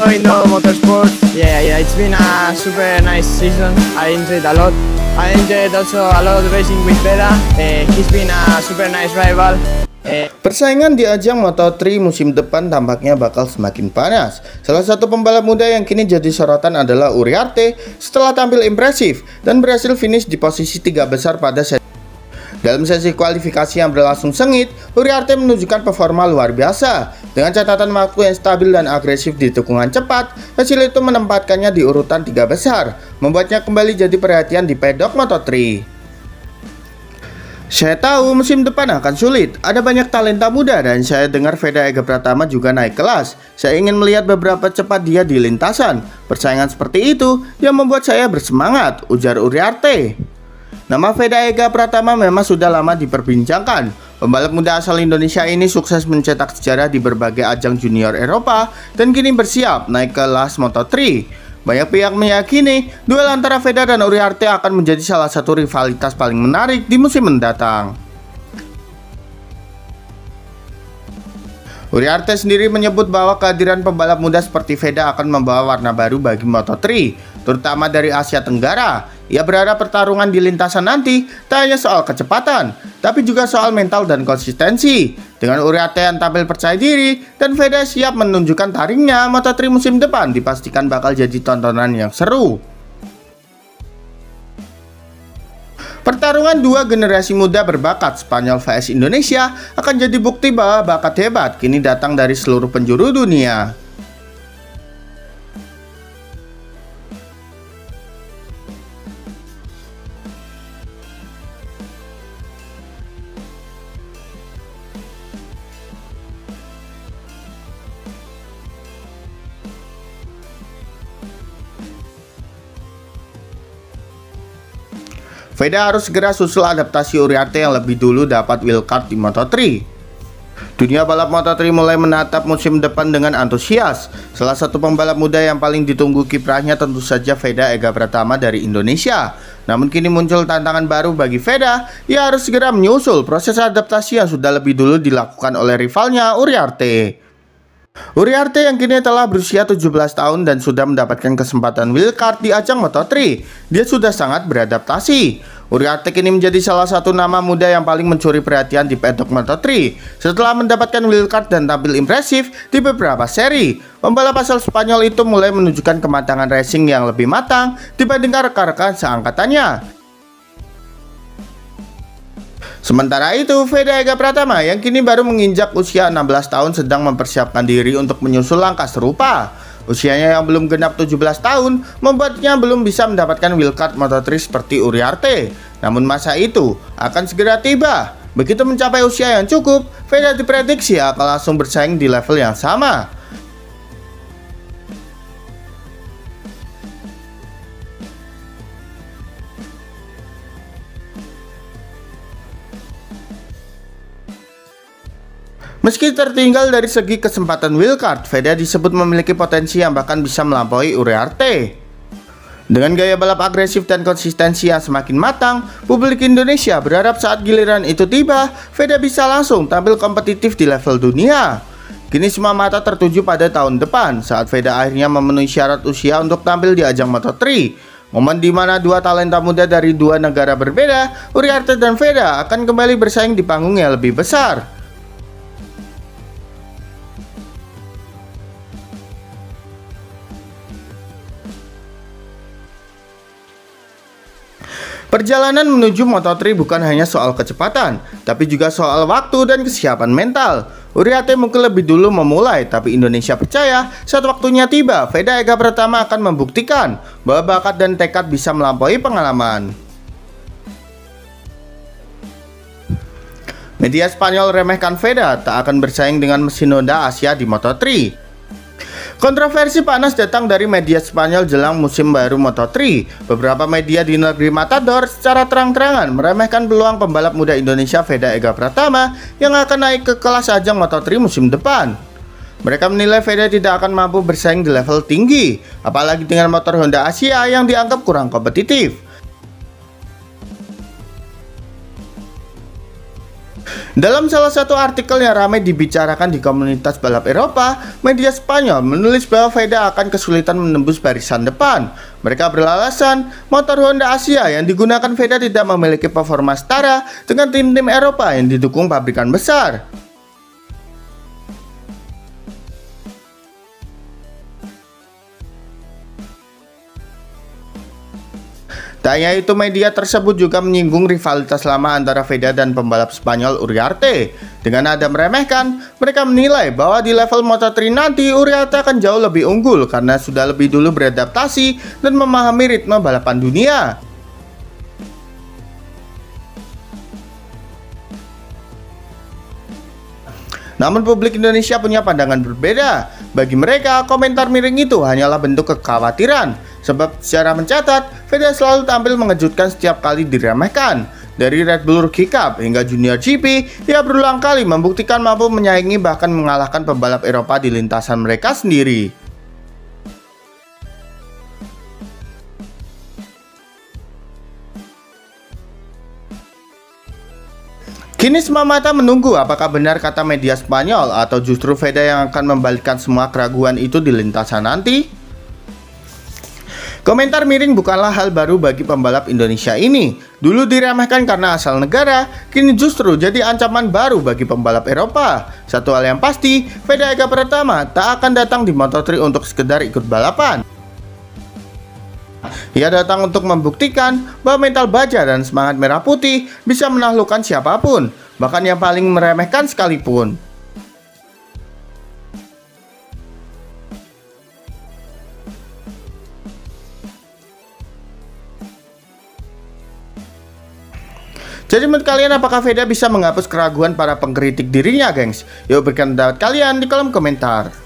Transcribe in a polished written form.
Indo Motorsport. Yeah, it's been a super nice season. I enjoyed a lot. I enjoyed also a lot of racing with Veda. He's been a super nice rival. Persaingan di ajang Moto3 musim depan tampaknya bakal semakin panas. Salah satu pembalap muda yang kini jadi sorotan adalah Uriarte setelah tampil impresif dan berhasil finish di posisi 3 besar pada sesi. Dalam sesi kualifikasi yang berlangsung sengit, Uriarte menunjukkan performa luar biasa. Dengan catatan waktu yang stabil dan agresif di tikungan cepat, hasil itu menempatkannya di urutan 3 besar, membuatnya kembali jadi perhatian di pedok Moto3. Saya tahu musim depan akan sulit, ada banyak talenta muda dan saya dengar Veda Ega Pratama juga naik kelas. Saya ingin melihat beberapa cepat dia di lintasan. Persaingan seperti itu yang membuat saya bersemangat, ujar Uriarte. Nama Veda Ega Pratama memang sudah lama diperbincangkan. Pembalap muda asal Indonesia ini sukses mencetak sejarah di berbagai ajang junior Eropa dan kini bersiap naik kelas Moto3. Banyak pihak meyakini duel antara Veda dan Uriarte akan menjadi salah satu rivalitas paling menarik di musim mendatang. Uriarte sendiri menyebut bahwa kehadiran pembalap muda seperti Veda akan membawa warna baru bagi Moto3, terutama dari Asia Tenggara. Ia berharap pertarungan di lintasan nanti tak hanya soal kecepatan, tapi juga soal mental dan konsistensi. Dengan Uriarte yang tampil percaya diri dan Veda siap menunjukkan taringnya, Moto3 musim depan dipastikan bakal jadi tontonan yang seru. Pertarungan dua generasi muda berbakat Spanyol vs Indonesia akan jadi bukti bahwa bakat hebat kini datang dari seluruh penjuru dunia. Veda harus segera susul adaptasi Uriarte yang lebih dulu dapat wildcard di Moto3. Dunia balap Moto3 mulai menatap musim depan dengan antusias. Salah satu pembalap muda yang paling ditunggu kiprahnya tentu saja Veda Ega Pratama dari Indonesia. Namun kini muncul tantangan baru bagi Veda. Ia harus segera menyusul proses adaptasi yang sudah lebih dulu dilakukan oleh rivalnya Uriarte. Uriarte yang kini telah berusia 17 tahun dan sudah mendapatkan kesempatan wildcard di ajang Moto3. Dia sudah sangat beradaptasi. Uriarte kini menjadi salah satu nama muda yang paling mencuri perhatian di pedok Moto3 setelah mendapatkan wildcard dan tampil impresif di beberapa seri. Pembalap asal Spanyol itu mulai menunjukkan kematangan racing yang lebih matang dibandingkan rekan-rekan seangkatannya. Sementara itu, Veda Ega Pratama yang kini baru menginjak usia 16 tahun sedang mempersiapkan diri untuk menyusul langkah serupa. Usianya yang belum genap 17 tahun membuatnya belum bisa mendapatkan wildcard Moto3 seperti Uriarte. Namun masa itu akan segera tiba. Begitu mencapai usia yang cukup, Veda diprediksi akan langsung bersaing di level yang sama. Meski tertinggal dari segi kesempatan wildcard, Veda disebut memiliki potensi yang bahkan bisa melampaui Uriarte. Dengan gaya balap agresif dan konsistensi yang semakin matang, publik Indonesia berharap saat giliran itu tiba, Veda bisa langsung tampil kompetitif di level dunia. Kini semua mata tertuju pada tahun depan, saat Veda akhirnya memenuhi syarat usia untuk tampil di ajang Moto3. Momen di mana dua talenta muda dari dua negara berbeda, Uriarte dan Veda, akan kembali bersaing di panggung yang lebih besar. Perjalanan menuju Moto3 bukan hanya soal kecepatan, tapi juga soal waktu dan kesiapan mental. Uriarte mungkin lebih dulu memulai, tapi Indonesia percaya saat waktunya tiba, Veda Ega Pratama akan membuktikan bahwa bakat dan tekad bisa melampaui pengalaman. Media Spanyol remehkan Veda tak akan bersaing dengan mesin Honda Asia di Moto3. Kontroversi panas datang dari media Spanyol jelang musim baru Moto3. Beberapa media di negeri Matador secara terang-terangan meremehkan peluang pembalap muda Indonesia Veda Ega Pratama yang akan naik ke kelas ajang Moto3 musim depan. Mereka menilai Veda tidak akan mampu bersaing di level tinggi, apalagi dengan motor Honda Asia yang dianggap kurang kompetitif. Dalam salah satu artikel yang ramai dibicarakan di komunitas balap Eropa, media Spanyol menulis bahwa Veda akan kesulitan menembus barisan depan. Mereka beralasan, motor Honda Asia yang digunakan Veda tidak memiliki performa setara dengan tim-tim Eropa yang didukung pabrikan besar. Tak hanya itu, media tersebut juga menyinggung rivalitas lama antara Veda dan pembalap Spanyol Uriarte. Dengan nada meremehkan, mereka menilai bahwa di level Moto3 nanti Uriarte akan jauh lebih unggul karena sudah lebih dulu beradaptasi dan memahami ritme balapan dunia. Namun publik Indonesia punya pandangan berbeda. Bagi mereka, komentar miring itu hanyalah bentuk kekhawatiran. Sebab secara mencatat, Veda selalu tampil mengejutkan setiap kali diremehkan. Dari Red Bull Rookie Cup hingga Junior GP, ia berulang kali membuktikan mampu menyaingi bahkan mengalahkan pembalap Eropa di lintasan mereka sendiri. Kini semua mata menunggu apakah benar kata media Spanyol atau justru Veda yang akan membalikkan semua keraguan itu di lintasan nanti. Komentar miring bukanlah hal baru bagi pembalap Indonesia ini. Dulu diremehkan karena asal negara, kini justru jadi ancaman baru bagi pembalap Eropa. Satu hal yang pasti, Veda Ega Pratama tak akan datang di Moto3 untuk sekedar ikut balapan. Ia datang untuk membuktikan bahwa mental baja dan semangat merah putih bisa menaklukkan siapapun, bahkan yang paling meremehkan sekalipun. Jadi menurut kalian, apakah Veda bisa menghapus keraguan para pengkritik dirinya, gengs? Yuk berikan pendapat kalian di kolom komentar.